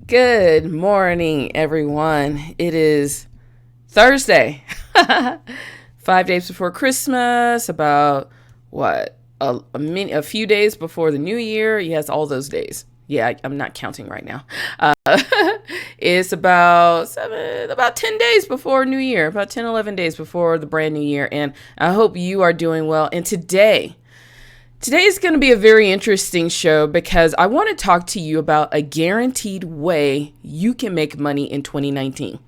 Good morning, everyone. It is Thursday, 5 days before Christmas, about a few days before the new year. Yes, all those days. Yeah, I'm not counting right now. It's about 10 days before New Year, about 10, 11 days before the brand new year. And I hope you are doing well. And today is going to be a very interesting show because I want to talk to you about a guaranteed way you can make money in 2019.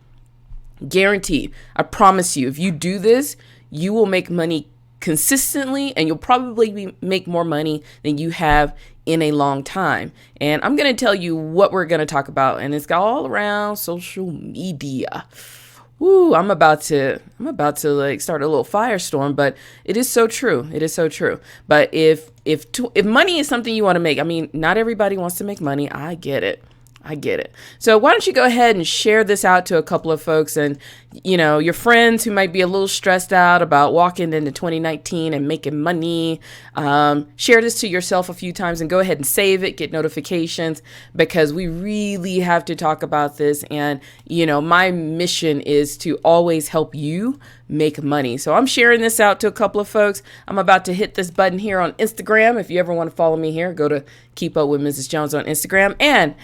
Guaranteed. I promise you, if you do this, you will make money consistently and you'll probably make more money than you have in a long time. And I'm going to tell you what we're going to talk about, and it's all around social media. Woo, I'm about to like start a little firestorm, but it is so true. It is so true. But if money is something you want to make, I mean, not everybody wants to make money. I get it. So why don't you go ahead and share this out to a couple of folks and, your friends who might be a little stressed out about walking into 2019 and making money. Share this to yourself a few times and go ahead and save it, get notifications, because we really have to talk about this. And, my mission is to always help you make money. So I'm sharing this out to a couple of folks. I'm about to hit this button here on Instagram. If you ever want to follow me here, go to Keep Up with Mrs. Jones on Instagram. And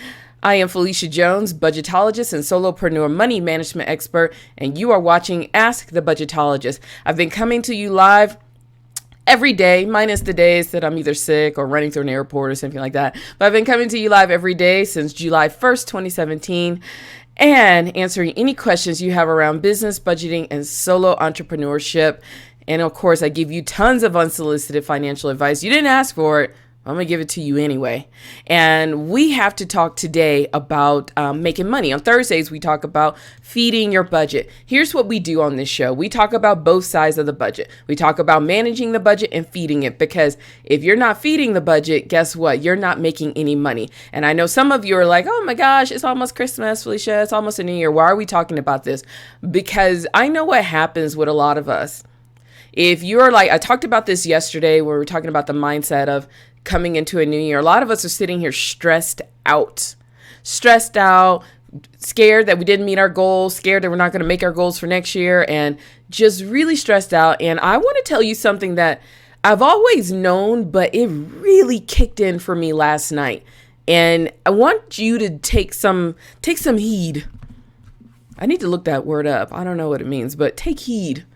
I am Phylecia Jones, budgetologist and solopreneur money management expert, and you are watching Ask the Budgetologist. I've been coming to you live every day, minus the days that I'm either sick or running through an airport or something like that. But I've been coming to you live every day since July 1st, 2017, and answering any questions you have around business, budgeting, and solo entrepreneurship. And of course, I give you tons of unsolicited financial advice. You didn't ask for it. I'm going to give it to you anyway. And we have to talk today about making money. On Thursdays, we talk about feeding your budget. Here's what we do on this show. We talk about both sides of the budget. We talk about managing the budget and feeding it, because if you're not feeding the budget, guess what? You're not making any money. And I know some of you are like, oh my gosh, it's almost Christmas, Phylecia. It's almost a new year. Why are we talking about this? Because I know what happens with a lot of us. If you're like, I talked about this yesterday where we were talking about the mindset of coming into a new year. A lot of us are sitting here stressed out, scared that we didn't meet our goals, scared that we're not going to make our goals for next year, and just really stressed out. And I want to tell you something that I've always known, but it really kicked in for me last night. And I want you to take some heed. I need to look that word up. I don't know what it means, but take heed,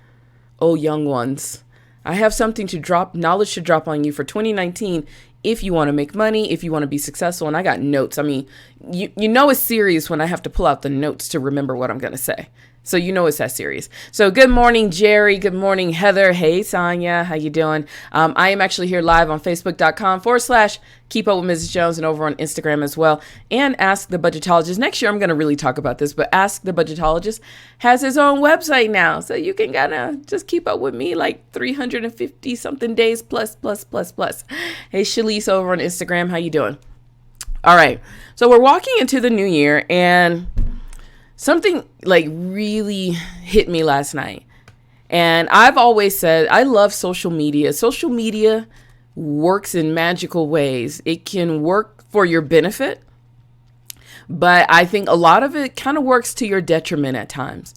oh young ones. I have something to drop, knowledge to drop on you for 2019 if you want to make money, if you want to be successful. And I got notes. I mean, you know it's serious when I have to pull out the notes to remember what I'm going to say. So you know it's that serious. So good morning, Jerry. Good morning, Heather. Hey, Sonia. How you doing? I am actually here live on Facebook.com/Keep Up with Mrs. Jones and over on Instagram as well. And Ask the Budgetologist. Next year, I'm going to really talk about this, but Ask the Budgetologist has his own website now. So you can kind of just keep up with me like 350 something days plus. Hey, Shalise over on Instagram. How you doing? All right. So we're walking into the new year, and something like really hit me last night. And I've always said, I love social media. Social media works in magical ways. It can work for your benefit, but I think a lot of it kind of works to your detriment at times.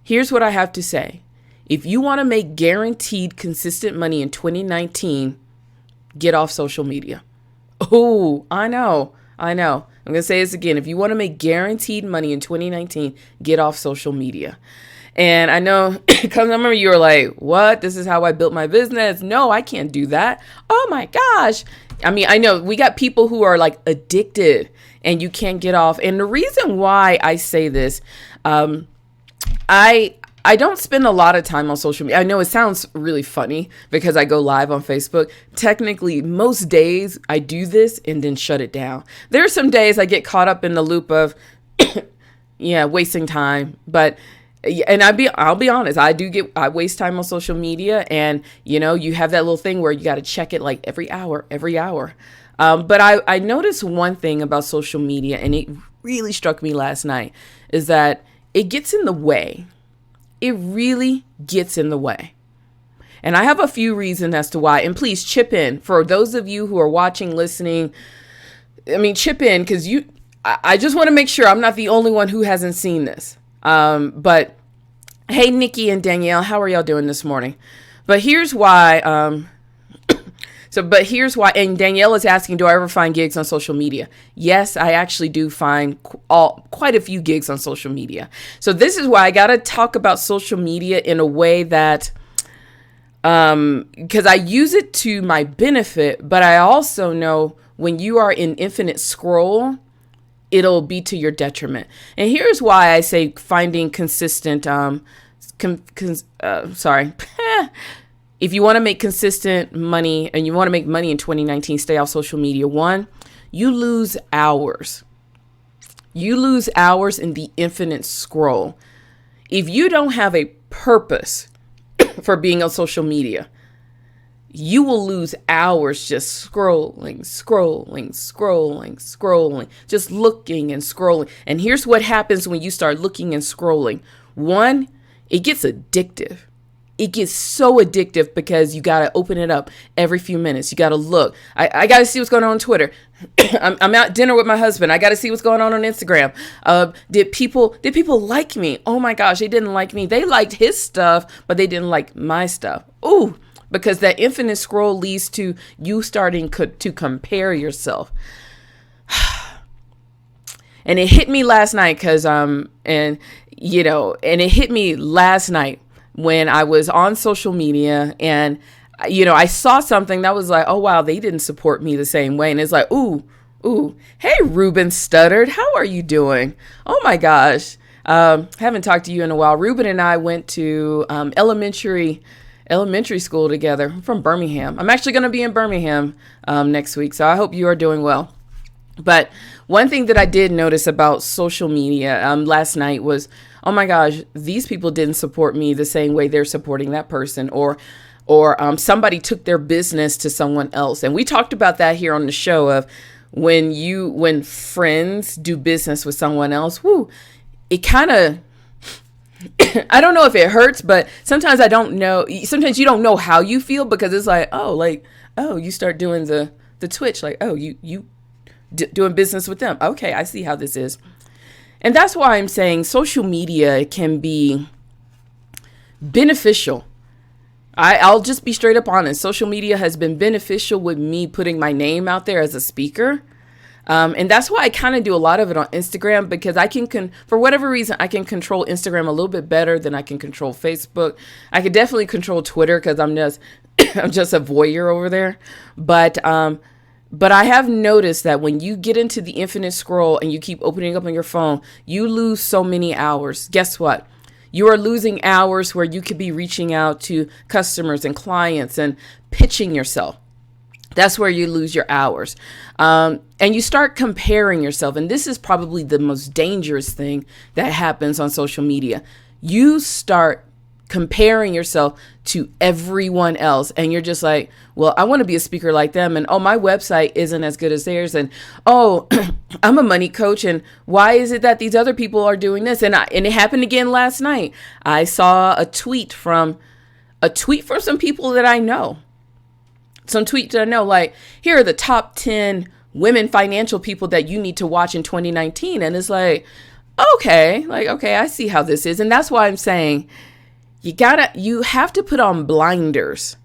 Here's what I have to say. If you want to make guaranteed consistent money in 2019, get off social media. Oh, I know. I'm going to say this again. If you want to make guaranteed money in 2019, get off social media. And I know, because I remember you were like, what? This is how I built my business. No, I can't do that. Oh my gosh. I mean, I know we got people who are like addicted and you can't get off. And the reason why I say this, I don't spend a lot of time on social media. I know it sounds really funny because I go live on Facebook. Technically, most days I do this and then shut it down. There are some days I get caught up in the loop of, wasting time. But, and I'll be honest, I waste time on social media, and you have that little thing where you got to check it like every hour. But I noticed one thing about social media, and it really struck me last night, is that it gets in the way. It really gets in the way. And I have a few reasons as to why. And please chip in. For those of you who are watching, listening, chip in, because I just want to make sure I'm not the only one who hasn't seen this. But hey, Nikki and Danielle, how are y'all doing this morning? But here's why. But here's why. And Danielle is asking, do I ever find gigs on social media? Yes, I actually do find quite a few gigs on social media. So this is why I got to talk about social media in a way that, because I use it to my benefit, but I also know when you are in infinite scroll, it'll be to your detriment. And here's why I say finding consistent, if you want to make consistent money and you want to make money in 2019, stay off social media. One, you lose hours. You lose hours in the infinite scroll. If you don't have a purpose for being on social media, you will lose hours just scrolling, just looking and scrolling. And here's what happens when you start looking and scrolling. One, it gets addictive. It gets so addictive because you got to open it up every few minutes. You got to look. I got to see what's going on Twitter. I'm out dinner with my husband. I got to see what's going on Instagram. Did people like me? Oh my gosh, they didn't like me. They liked his stuff, but they didn't like my stuff. Ooh, because that infinite scroll leads to you starting to compare yourself. And it hit me last night and it hit me last night when I was on social media and, I saw something that was like, oh, wow, they didn't support me the same way. And it's like, ooh, hey, Ruben Stuttered, how are you doing? Oh, my gosh. Haven't talked to you in a while. Ruben and I went to elementary school together. I'm from Birmingham. I'm actually going to be in Birmingham next week. So I hope you are doing well. But one thing that I did notice about social media last night was, oh my gosh, these people didn't support me the same way they're supporting that person, or somebody took their business to someone else. And we talked about that here on the show of when friends do business with someone else, it kind of, I don't know if it hurts, but sometimes I don't know. Sometimes you don't know how you feel because it's like, you start doing the twitch, like, you doing business with them. Okay, I see how this is. And that's why I'm saying social media can be beneficial. I'll just be straight up honest. Social media has been beneficial with me putting my name out there as a speaker. And that's why I kind of do a lot of it on Instagram, because I can, for whatever reason, I can control Instagram a little bit better than I can control Facebook. I could definitely control Twitter because I'm just a voyeur over there. But I have noticed that when you get into the infinite scroll and you keep opening up on your phone, you lose so many hours. Guess what? You are losing hours where you could be reaching out to customers and clients and pitching yourself. That's where you lose your hours. And you start comparing yourself. And this is probably the most dangerous thing that happens on social media. You start comparing yourself to everyone else. And you're just like, well, I want to be a speaker like them. And, oh, my website isn't as good as theirs. And, oh, I'm a money coach. And why is it that these other people are doing this? And it happened again last night. I saw a tweet from some people that I know. Some tweets that I know, like, here are the top 10 women financial people that you need to watch in 2019. And it's like, okay, I see how this is. And that's why I'm saying you have to put on blinders.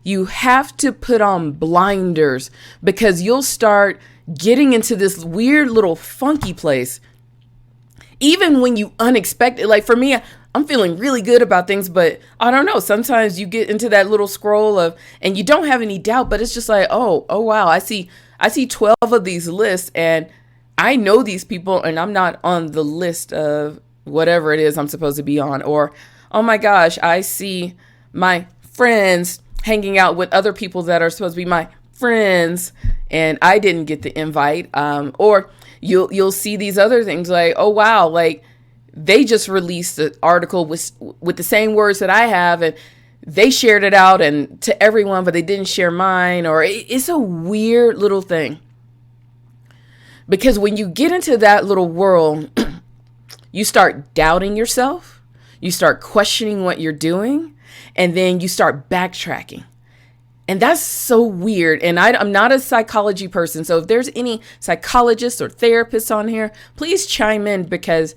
You have to put on blinders because you'll start getting into this weird little funky place. Even when you unexpected, like for me, I'm feeling really good about things, but I don't know. Sometimes you get into that little scroll and you don't have any doubt, but it's just like, oh wow, I see 12 of these lists and I know these people and I'm not on the list of whatever it is I'm supposed to be on. Or, oh my gosh, I see my friends hanging out with other people that are supposed to be my friends and I didn't get the invite. Or you'll see these other things like, oh wow, like they just released an article with the same words that I have and they shared it out and to everyone, but they didn't share mine. Or it's a weird little thing. Because when you get into that little world, you start doubting yourself, you start questioning what you're doing, and then you start backtracking. And that's so weird. And I'm not a psychology person. So if there's any psychologists or therapists on here, please chime in, because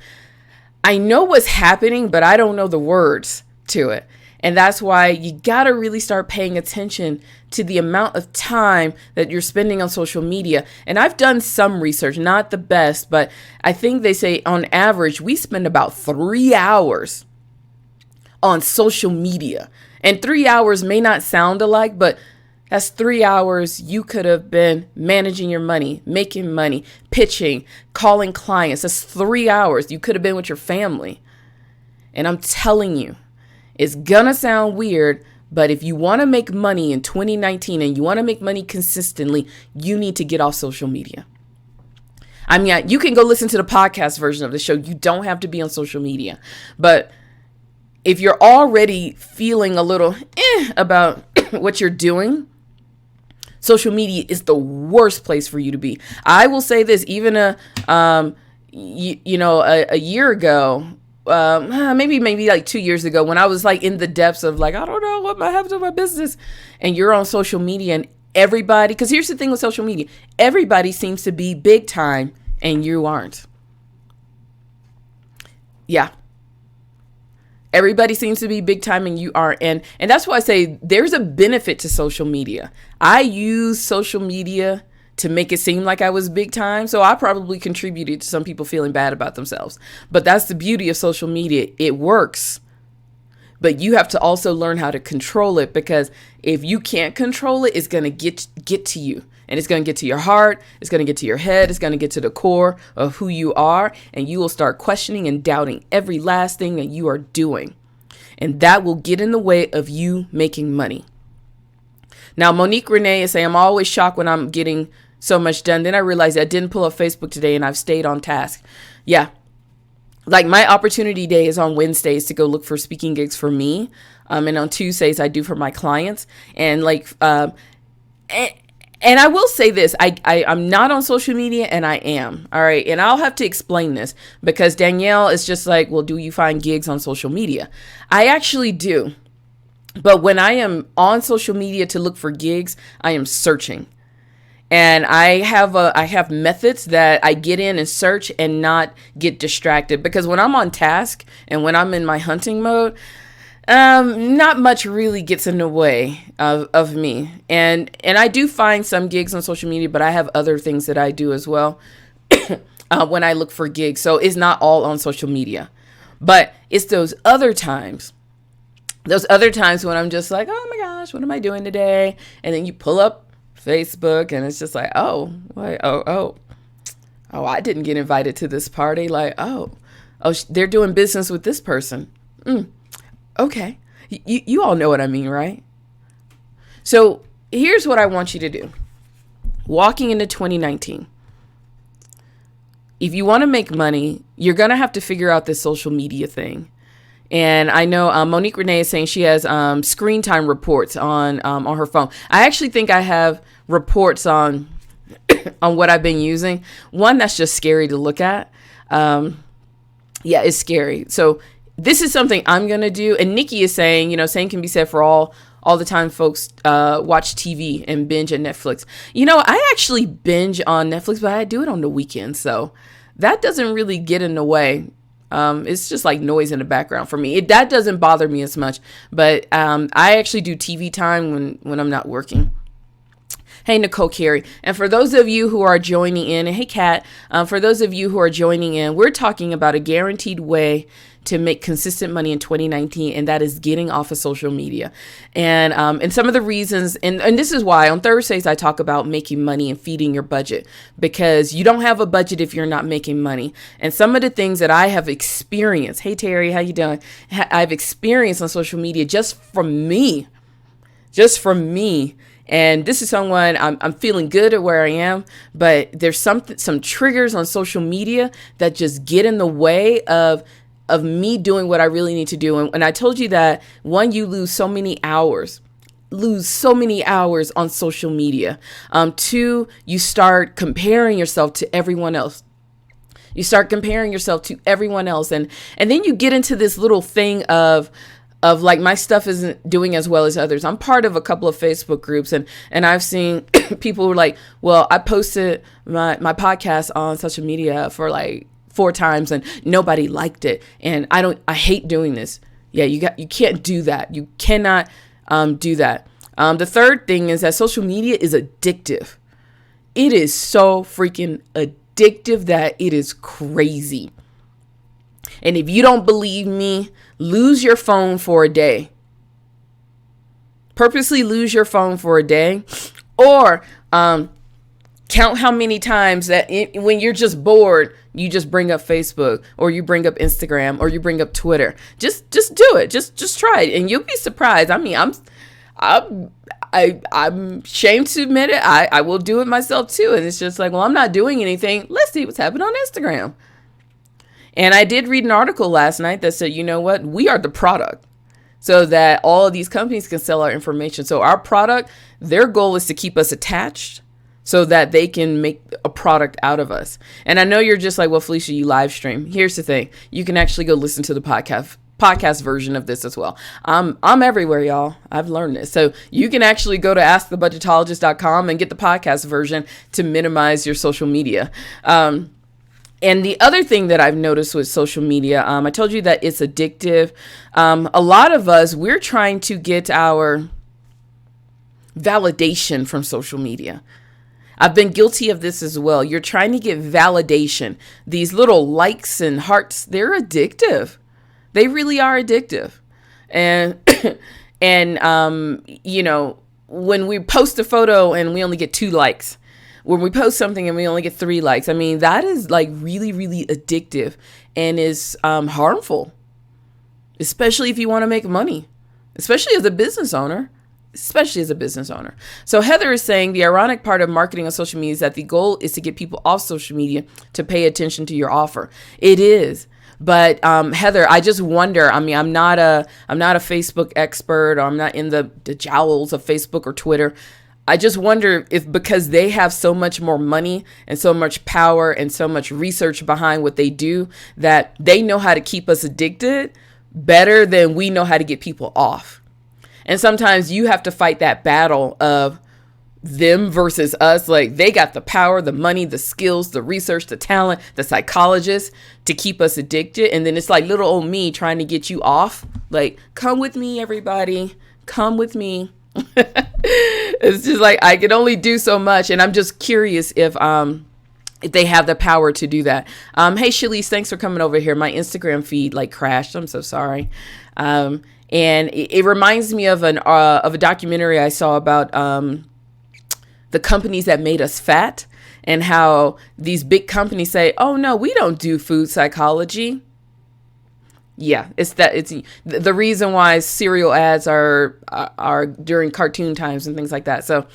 I know what's happening, but I don't know the words to it. And that's why you got to really start paying attention to the amount of time that you're spending on social media. And I've done some research, not the best, but I think they say on average, we spend about 3 hours on social media. And 3 hours may not sound alike, but that's 3 hours you could have been managing your money, making money, pitching, calling clients. That's 3 hours you could have been with your family. And I'm telling you, it's gonna sound weird, but if you want to make money in 2019 and you want to make money consistently, you need to get off social media. I mean, you can go listen to the podcast version of the show. You don't have to be on social media. But if you're already feeling a little about what you're doing, social media is the worst place for you to be. I will say this, even a year ago, maybe like 2 years ago, when I was like in the depths of like, I don't know what might happen to my business, and you're on social media and everybody, because here's the thing with social media, everybody seems to be big time and you aren't. Yeah. Everybody seems to be big time and you aren't. And that's why I say there's a benefit to social media. I use social media to make it seem like I was big time. So I probably contributed to some people feeling bad about themselves. But that's the beauty of social media. It works. But you have to also learn how to control it, because if you can't control it, it's going to get to you. And it's going to get to your heart. It's going to get to your head. It's going to get to the core of who you are. And you will start questioning and doubting every last thing that you are doing. And that will get in the way of you making money. Now, Monique Renee is saying, I'm always shocked when I'm getting so much done. Then I realized I didn't pull up Facebook today and I've stayed on task. Yeah. Like my opportunity day is on Wednesdays to go look for speaking gigs for me. And on Tuesdays I do for my clients. And and I will say this, I'm not on social media and I am. All right. And I'll have to explain this, because Danielle is just like, well, do you find gigs on social media? I actually do. But when I am on social media to look for gigs, I am searching. And I have methods that I get in and search and not get distracted, because when I'm on task and when I'm in my hunting mode, not much really gets in the way of me. And I do find some gigs on social media, but I have other things that I do as well when I look for gigs. So it's not all on social media, but it's those other times when I'm just like, oh my gosh, what am I doing today? And then you pull up Facebook and it's just like, oh, I didn't get invited to this party. Like, oh, they're doing business with this person. Okay. You all know what I mean, right? So here's what I want you to do. Walking into 2019, if you want to make money, you're going to have to figure out this social media thing. And I know Monique Renee is saying she has screen time reports on her phone. I actually think I have reports on what I've been using. One, that's just scary to look at. Yeah, it's scary. So this is something I'm going to do. And Nikki is saying, same can be said for all the time folks watch TV and binge at Netflix. I actually binge on Netflix, but I do it on the weekends. So that doesn't really get in the way. It's just like noise in the background for me. That doesn't bother me as much. But I actually do TV time when I'm not working. Hey, Nicole Carey. And for those of you who are joining in, and hey, Kat, for those of you who are joining in, we're talking about a guaranteed way to make consistent money in 2019, and that is getting off of social media. And some of the reasons, and this is why on Thursdays I talk about making money and feeding your budget, because you don't have a budget if you're not making money. And some of the things that I have experienced, hey Terry, how you doing? I've experienced on social media just from me. And this is someone I'm feeling good at where I am, but there's some triggers on social media that just get in the way of me doing what I really need to do. And I told you that, one, you lose so many hours on social media. Two, you start comparing yourself to everyone else. And then you get into this little thing of of like my stuff isn't doing as well as others. I'm part of a couple of Facebook groups, and I've seen people who are like, well, I posted my podcast on social media for like 4 times and nobody liked it. And I hate doing this. Yeah, you can't do that. You cannot do that. The third thing is that social media is addictive. It is so freaking addictive that it is crazy. And if you don't believe me, lose your phone for a day. Purposely lose your phone for a day, or count how many times that when you're just bored, you just bring up Facebook, or you bring up Instagram, or you bring up Twitter. Just do it. Just try it, and you'll be surprised. I mean, I'm ashamed to admit it. I will do it myself too. And it's just like, well, I'm not doing anything. Let's see what's happening on Instagram. And I did read an article last night that said, you know what? We are the product, so that all of these companies can sell our information. So our product, their goal is to keep us attached so that they can make a product out of us. And I know you're just like, well, Phylecia, you live stream. Here's the thing. You can actually go listen to the podcast version of this as well. I'm everywhere, y'all. I've learned this. So you can actually go to askthebudgetologist.com and get the podcast version to minimize your social media. And the other thing that I've noticed with social media, I told you that it's addictive. A lot of us, we're trying to get our validation from social media. I've been guilty of this as well. You're trying to get validation. These little likes and hearts, they're addictive. They really are addictive. And, you know, when we post a photo and we only get 2 likes, when we post something and we only get 3 likes, I mean, that is like really, really addictive and is harmful, especially if you want to make money, especially as a business owner. So Heather is saying the ironic part of marketing on social media is that the goal is to get people off social media to pay attention to your offer. It is. But Heather, I just wonder, I mean, I'm not a Facebook expert, or I'm not in the jowls of Facebook or Twitter. I just wonder if because they have so much more money and so much power and so much research behind what they do, that they know how to keep us addicted better than we know how to get people off. And sometimes you have to fight that battle of them versus us. Like, they got the power, the money, the skills, the research, the talent, the psychologists to keep us addicted. And then it's like little old me trying to get you off. Like, come with me, everybody. Come with me. It's just like, I can only do so much. And I'm just curious if they have the power to do that. Hey, Shalise, thanks for coming over here. My Instagram feed like crashed. I'm so sorry. And it reminds me of a documentary I saw about the companies that made us fat, and how these big companies say, oh no, we don't do food psychology. Yeah, it's the reason why cereal ads are during cartoon times and things like that. So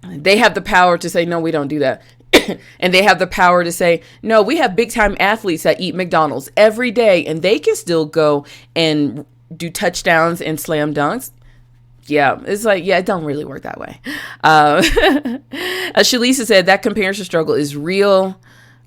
they have the power to say, no, we don't do that. And they have the power to say, no, we have big time athletes that eat McDonald's every day and they can still go and do touchdowns and slam dunks. Yeah, it's like, yeah, it don't really work that way. As Shalisa said, that comparison struggle is real.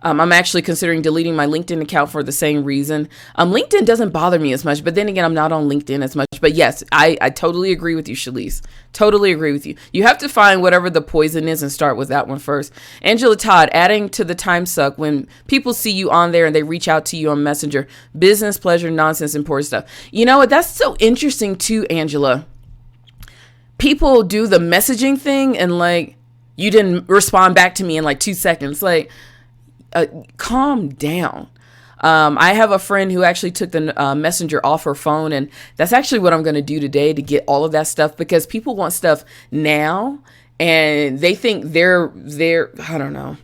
I'm actually considering deleting my LinkedIn account for the same reason. LinkedIn doesn't bother me as much, but then again, I'm not on LinkedIn as much. But yes, I totally agree with you, Shalise. Totally agree with you. You have to find whatever the poison is and start with that one first. Angela Todd, adding to the time suck when people see you on there and they reach out to you on Messenger. Business, pleasure, nonsense, important stuff. You know what? That's so interesting too, Angela. People do the messaging thing and like, you didn't respond back to me in like 2 seconds. Like, calm down. I have a friend who actually took the messenger off her phone, and that's actually what I'm going to do today to get all of that stuff, because people want stuff now and they think their I don't know,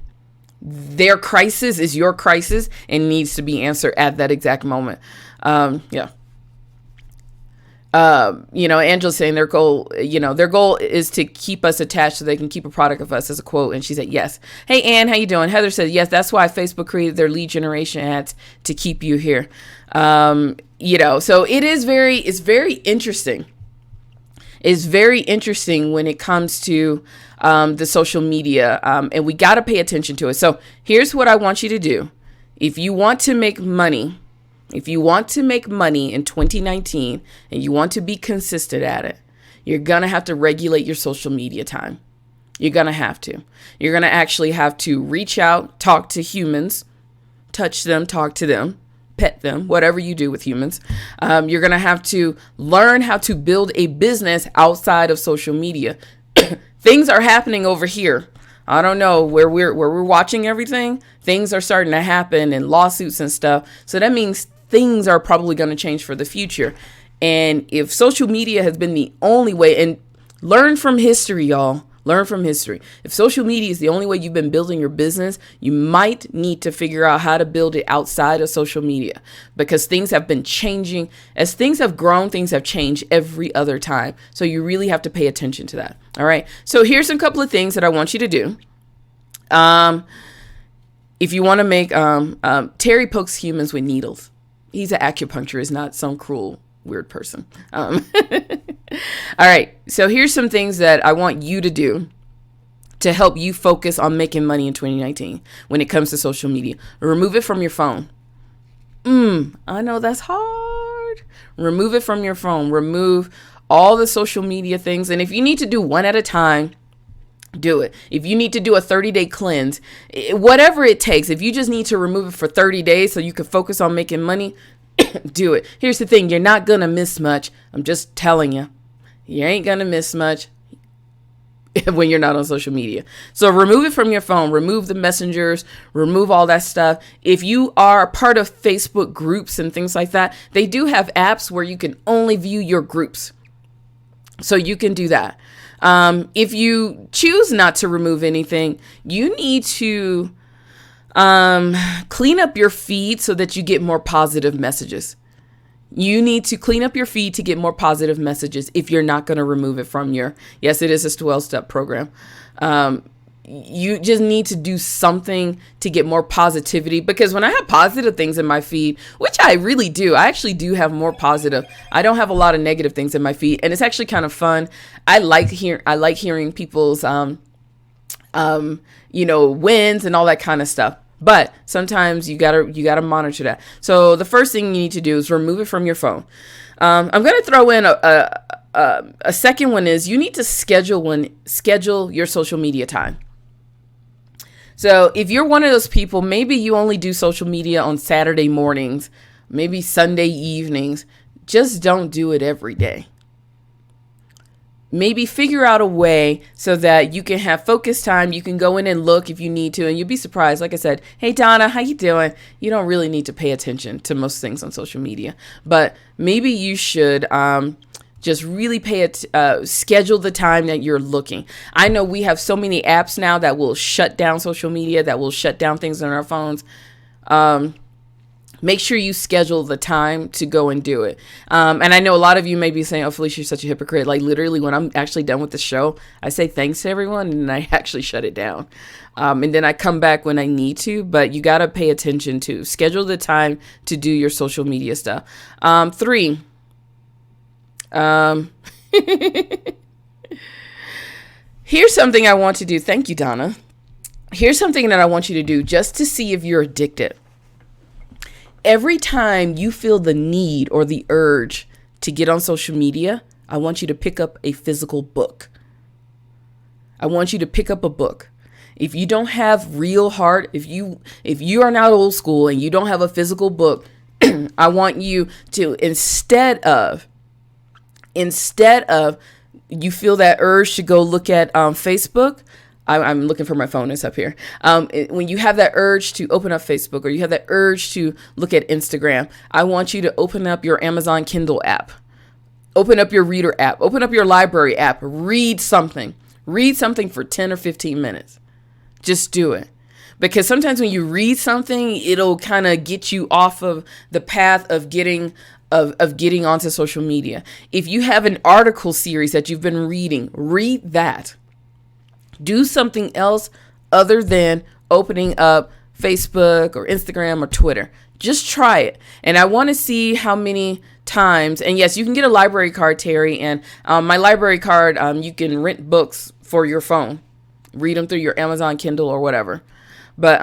their crisis is your crisis and needs to be answered at that exact moment. Yeah. Angela's saying their goal is to keep us attached so they can keep a product of us, as a quote. And she said, yes. Hey, Ann, how you doing? Heather said, yes, that's why Facebook created their lead generation ads to keep you here. So it's very interesting. It's very interesting when it comes to, the social media. And we got to pay attention to it. So here's what I want you to do. If you want to make money, If you want to make money in 2019 and you want to be consistent at it, you're going to have to regulate your social media time. You're going to have to. You're going to actually have to reach out, talk to humans, touch them, talk to them, pet them, whatever you do with humans. You're going to have to learn how to build a business outside of social media. Things are happening over here. I don't know where we're watching everything. Things are starting to happen and lawsuits and stuff. So that means things are probably going to change for the future. And if social media has been the only way, and learn from history, y'all. Learn from history. If social media is the only way you've been building your business, you might need to figure out how to build it outside of social media, because things have been changing. As things have grown, things have changed every other time. So you really have to pay attention to that. All right. So here's a couple of things that I want you to do. If you want to make, Terry pokes humans with needles. He's an acupuncturist, not some cruel, weird person. All right. So here's some things that I want you to do to help you focus on making money in 2019 when it comes to social media. Remove it from your phone. I know that's hard. Remove it from your phone. Remove all the social media things. And if you need to do one at a time, do it. If you need to do a 30-day cleanse, whatever it takes, if you just need to remove it for 30 days so you can focus on making money, do it. Here's the thing. You're not going to miss much. I'm just telling you. You ain't going to miss much when you're not on social media. So remove it from your phone. Remove the messengers. Remove all that stuff. If you are part of Facebook groups and things like that, they do have apps where you can only view your groups. So you can do that. If you choose not to remove anything, you need to clean up your feed so that you get more positive messages. You need to clean up your feed to get more positive messages if you're not going to remove it from your, yes, it is a 12-step program. You just need to do something to get more positivity, because when I have positive things in my feed, which I really do, I actually do have more positive. I don't have a lot of negative things in my feed, and it's actually kind of fun. I like hearing people's, wins and all that kind of stuff. But sometimes you gotta monitor that. So the first thing you need to do is remove it from your phone. I'm gonna throw in a second one is you need to schedule your social media time. So if you're one of those people, maybe you only do social media on Saturday mornings, maybe Sunday evenings, just don't do it every day. Maybe figure out a way so that you can have focus time. You can go in and look if you need to, and you'll be surprised. Like I said, hey, Donna, how you doing? You don't really need to pay attention to most things on social media, but maybe you should just really schedule the time that you're looking. I know we have so many apps now that will shut down social media, that will shut down things on our phones. Make sure you schedule the time to go and do it. And I know a lot of you may be saying, oh, Phylecia, you're such a hypocrite. Like literally when I'm actually done with the show, I say thanks to everyone and then I actually shut it down. And then I come back when I need to, but you got to pay attention to schedule the time to do your social media stuff. 3, here's something I want to do. Thank you, Donna. Here's something that I want you to do just to see if you're addicted. Every time you feel the need or the urge to get on social media, I want you to pick up a physical book. I want you to pick up a book. If you don't have real heart, if you are not old school and you don't have a physical book, I want you to instead of you feel that urge to go look at Facebook. I'm looking for my phone. It's up here. When you have that urge to open up Facebook or you have that urge to look at Instagram, I want you to open up your Amazon Kindle app, open up your Reader app, open up your library app, read something for 10 or 15 minutes. Just do it. Because sometimes when you read something, it'll kind of get you off of the path of getting onto social media. If you have an article series that you've been reading, read that. Do something else other than opening up Facebook or Instagram or Twitter. Just try it. And I want to see how many times. And yes, you can get a library card, Terry. And my library card, you can rent books for your phone. Read them through your Amazon Kindle or whatever. But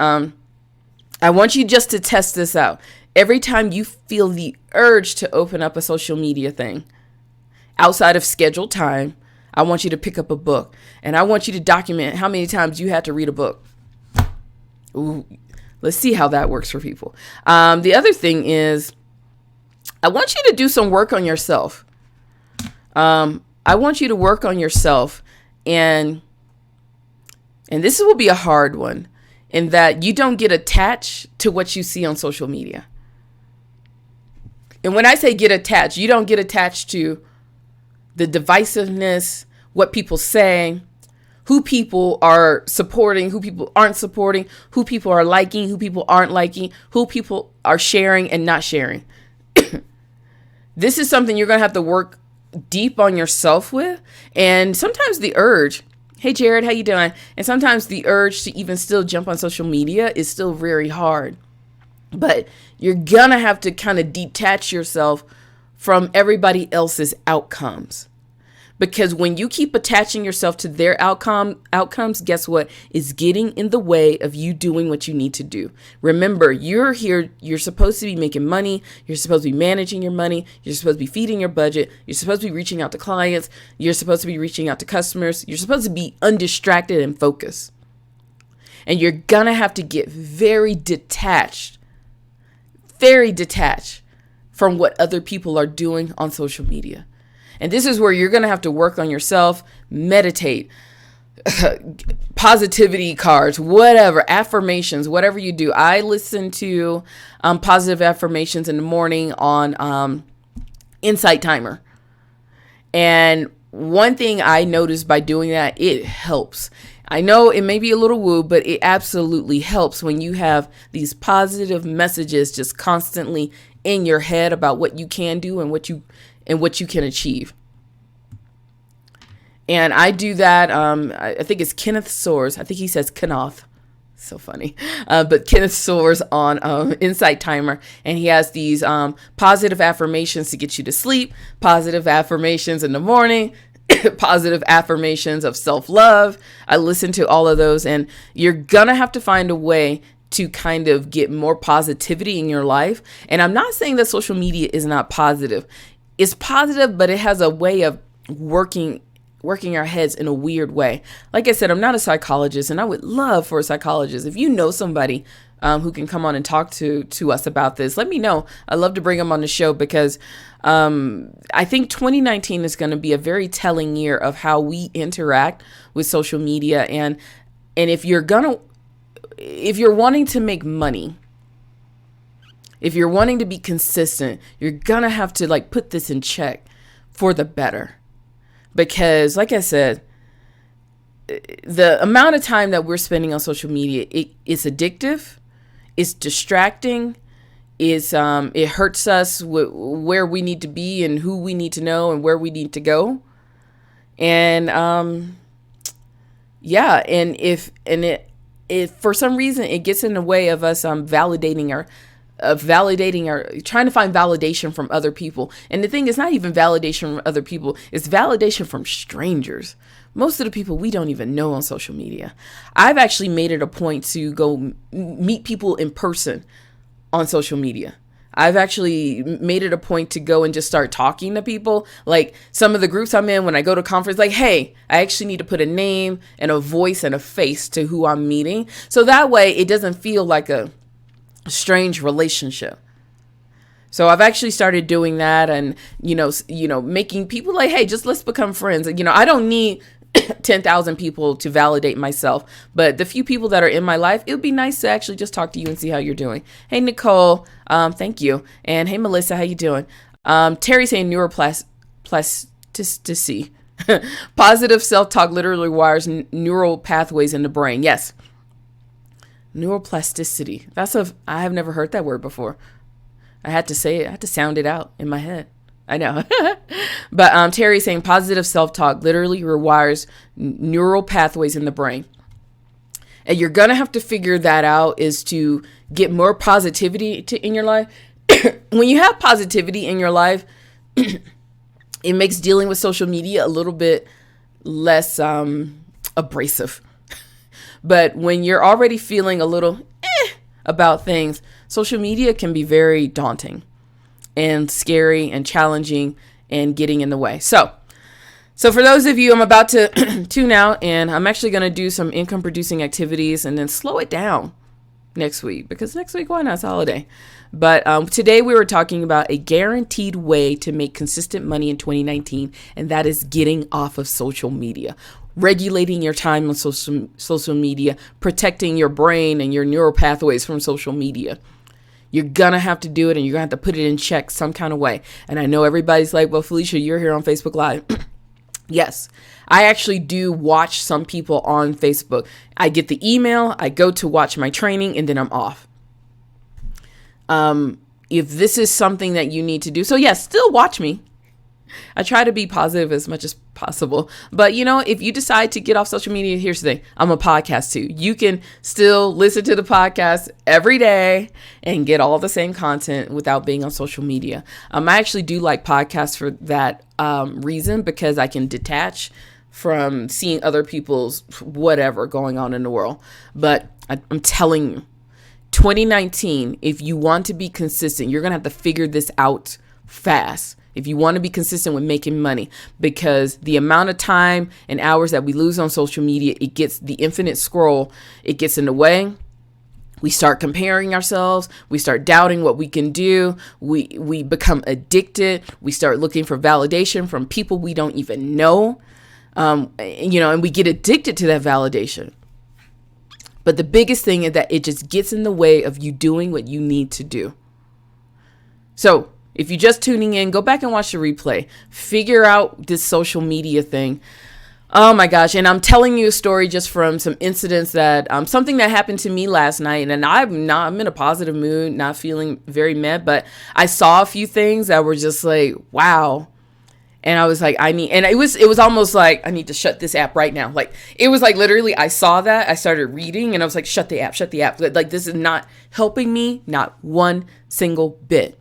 I want you just to test this out. every time you feel the urge to open up a social media thing outside of scheduled time, I want you to pick up a book, and I want you to document how many times you had to read a book. Ooh, let's see how that works for people. The other thing is, I want you to do some work on yourself. I want you to work on yourself, and this will be a hard one, in that you don't get attached to what you see on social media. And when I say get attached, you don't get attached to the divisiveness, what people say, who people are supporting, who people aren't supporting, who people are liking, who people aren't liking, who people are sharing and not sharing. This is something you're going to have to work deep on yourself with. And sometimes the urge, hey, Jared, how you doing? And sometimes the urge to even still jump on social media is still very hard. But you're going to have to kind of detach yourself from everybody else's outcomes. Because when you keep attaching yourself to their outcomes, guess what? It's getting in the way of you doing what you need to do. Remember, you're here. You're supposed to be making money. You're supposed to be managing your money. You're supposed to be feeding your budget. You're supposed to be reaching out to clients. You're supposed to be reaching out to customers. You're supposed to be undistracted and focused. And you're going to have to get very detached from what other people are doing on social media. And this is where you're going to have to work on yourself, meditate, positivity cards, whatever, affirmations, whatever you do. I listen to positive affirmations in the morning on Insight Timer. And one thing I noticed by doing that, it helps. I know it may be a little woo, but it absolutely helps when you have these positive messages just constantly in your head about what you can do and what you can achieve. And I do that. I think it's Kenneth Soares. I think he says Kenoth. So funny. But Kenneth Soares on Insight Timer. And he has these positive affirmations to get you to sleep, positive affirmations in the morning, positive affirmations of self-love. I listen to all of those, and you're going to have to find a way to kind of get more positivity in your life. And I'm not saying that social media is not positive. It's positive, but it has a way of working our heads in a weird way. Like I said, I'm not a psychologist, and I would love for a psychologist. If you know somebody who can come on and talk to us about this, let me know. I'd love to bring them on the show, because I think 2019 is going to be a very telling year of how we interact with social media. And if you're wanting to make money, if you're wanting to be consistent, you're going to have to put this in check for the better. Because like I said, the amount of time that we're spending on social media, it's addictive, it's distracting, it hurts us where we need to be and who we need to know and where we need to go. And if for some reason it gets in the way of us validating our trying to find validation from other people. And the thing is not even validation from other people, it's validation from strangers. Most of the people we don't even know on social media. I've actually made it a point to go meet people in person on social media. I've actually made it a point to go and just start talking to people. Like some of the groups I'm in, when I go to conference, like, hey, I actually need to put a name and a voice and a face to who I'm meeting. So that way it doesn't feel like a strange relationship. So I've actually started doing that, and making people like, hey, just let's become friends. I don't need 10,000 people to validate myself, but the few people that are in my life, it would be nice to actually just talk to you and see how you're doing. Hey, Nicole, thank you. And hey, Melissa, how you doing? Terry saying neuroplasticity. Positive self-talk literally wires neural pathways in the brain. Yes. Neuroplasticity. I have never heard that word before. I had to say it. I had to sound it out in my head. I know. But Terry saying positive self-talk literally rewires neural pathways in the brain. And you're going to have to figure that out, is to get more positivity in your life. When you have positivity in your life, it makes dealing with social media a little bit less abrasive. But when you're already feeling a little about things, social media can be very daunting and scary and challenging and getting in the way. So for those of you, I'm about to tune out, and I'm actually going to do some income producing activities and then slow it down next week, because next week, why not? It's holiday. But today we were talking about a guaranteed way to make consistent money in 2019, and that is getting off of social media, regulating your time on social media, protecting your brain and your neural pathways from social media. You're going to have to do it, and you're going to have to put it in check some kind of way. And I know everybody's like, well, Phylecia, you're here on Facebook Live. Yes, I actually do watch some people on Facebook. I get the email, I go to watch my training, and then I'm off. If this is something that you need to do, so yes, still watch me. I try to be positive as much as possible. But, if you decide to get off social media, here's the thing. I'm a podcast too. You can still listen to the podcast every day and get all the same content without being on social media. I actually do like podcasts for that reason, because I can detach from seeing other people's whatever going on in the world. But I'm telling you, 2019, if you want to be consistent, you're going to have to figure this out fast. If you want to be consistent with making money, because the amount of time and hours that we lose on social media, it gets the infinite scroll. It gets in the way. We start comparing ourselves. We start doubting what we can do. We become addicted. We start looking for validation from people we don't even know. And we get addicted to that validation. But the biggest thing is that it just gets in the way of you doing what you need to do. So if you're just tuning in, go back and watch the replay. Figure out this social media thing. Oh my gosh. And I'm telling you a story just from some incidents that, something that happened to me last night. And I'm in a positive mood, not feeling very mad, but I saw a few things that were just like, wow. And I was like, it was almost like, I need to shut this app right now. Like, it was like, literally, I saw that, I started reading, and I was like, shut the app. Like, this is not helping me, not one single bit.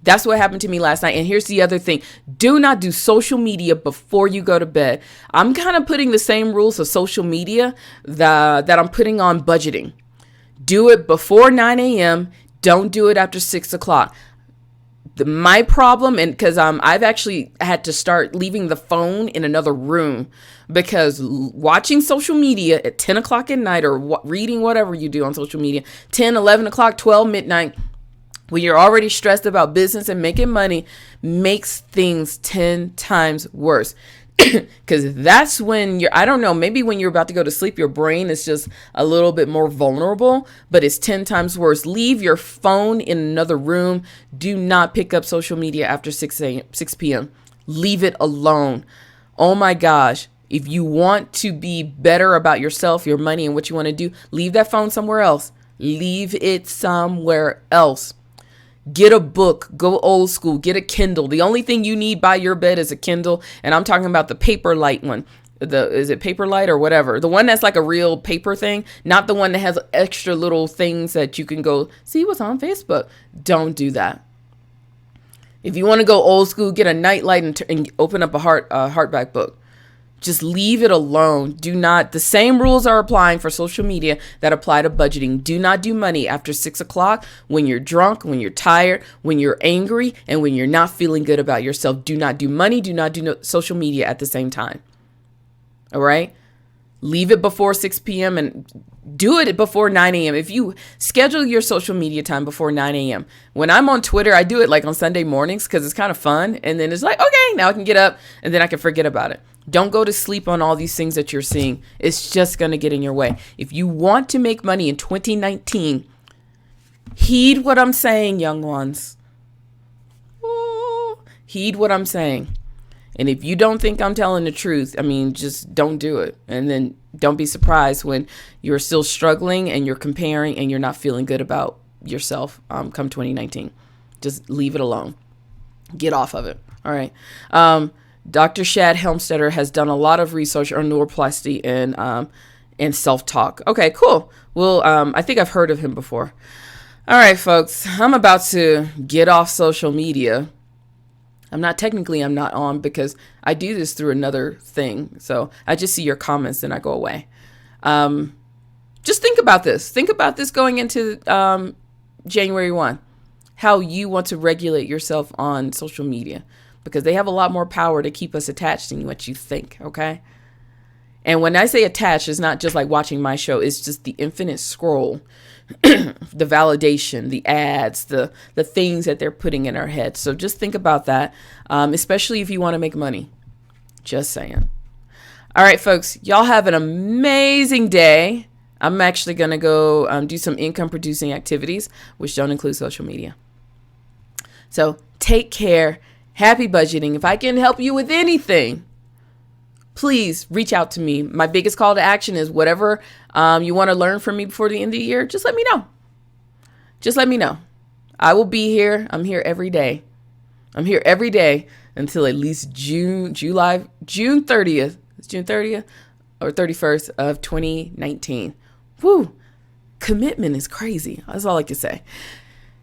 That's what happened to me last night. And here's the other thing. Do not do social media before you go to bed. I'm kind of putting the same rules of social media that I'm putting on budgeting. Do it before 9 a.m. Don't do it after 6 o'clock. My problem, and because I've actually had to start leaving the phone in another room, because watching social media at 10 o'clock at night, or reading whatever you do on social media, 10, 11 o'clock, 12 midnight, when you're already stressed about business and making money, makes things 10 times worse. Because that's when I don't know, maybe when you're about to go to sleep, your brain is just a little bit more vulnerable, but it's 10 times worse. Leave your phone in another room. Do not pick up social media after 6 p.m. Leave it alone. Oh my gosh. If you want to be better about yourself, your money, and what you want to do, leave that phone somewhere else. Leave it somewhere else. Get a book, go old school, get a Kindle. The only thing you need by your bed is a Kindle. And I'm talking about the Paperlight one. Is it Paperlight or whatever? The one that's like a real paper thing, not the one that has extra little things that you can go see what's on Facebook. Don't do that. If you want to go old school, get a nightlight and open up a hardback book. Just leave it alone. Do not. The same rules are applying for social media that apply to budgeting. Do not do money after 6 o'clock when you're drunk, when you're tired, when you're angry, and when you're not feeling good about yourself. Do not do money. Do not do social media at the same time. All right? Leave it before 6 p.m. and do it before 9 a.m. If you schedule your social media time before 9 a.m. When I'm on Twitter, I do it like on Sunday mornings because it's kind of fun. And then it's like, okay, now I can get up and then I can forget about it. Don't go to sleep on all these things that you're seeing. It's just going to get in your way. If you want to make money in 2019, heed what I'm saying, young ones. Ooh, heed what I'm saying. And if you don't think I'm telling the truth, just don't do it. And then don't be surprised when you're still struggling and you're comparing and you're not feeling good about yourself come 2019. Just leave it alone. Get off of it. All right. Dr. Shad Helmstetter has done a lot of research on neuroplasticity and self-talk. Okay, cool. Well, I think I've heard of him before. All right, folks, I'm about to get off social media. I'm not on because I do this through another thing. So I just see your comments and I go away. just think about this. Think about this going into January 1, how you want to regulate yourself on social media, because they have a lot more power to keep us attached than what you think, okay? And when I say attached, it's not just like watching my show. It's just the infinite scroll, the validation, the ads, the things that they're putting in our heads. So just think about that, especially if you want to make money. Just saying. All right, folks, y'all have an amazing day. I'm actually going to go do some income producing activities, which don't include social media. So take care. Happy budgeting. If I can help you with anything, please reach out to me. My biggest call to action is whatever you want to learn from me before the end of the year, just let me know. Just let me know. I will be here. I'm here every day. I'm here every day until at least June 30th. It's June 30th or 31st of 2019. Woo. Commitment is crazy. That's all I can say.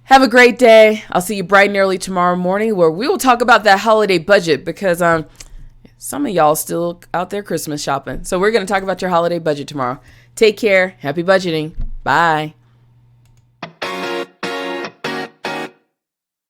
Have a great day. I'll see you bright and early tomorrow morning where we will talk about that holiday budget, because some of y'all still out there Christmas shopping. So we're going to talk about your holiday budget tomorrow. Take care. Happy budgeting. Bye.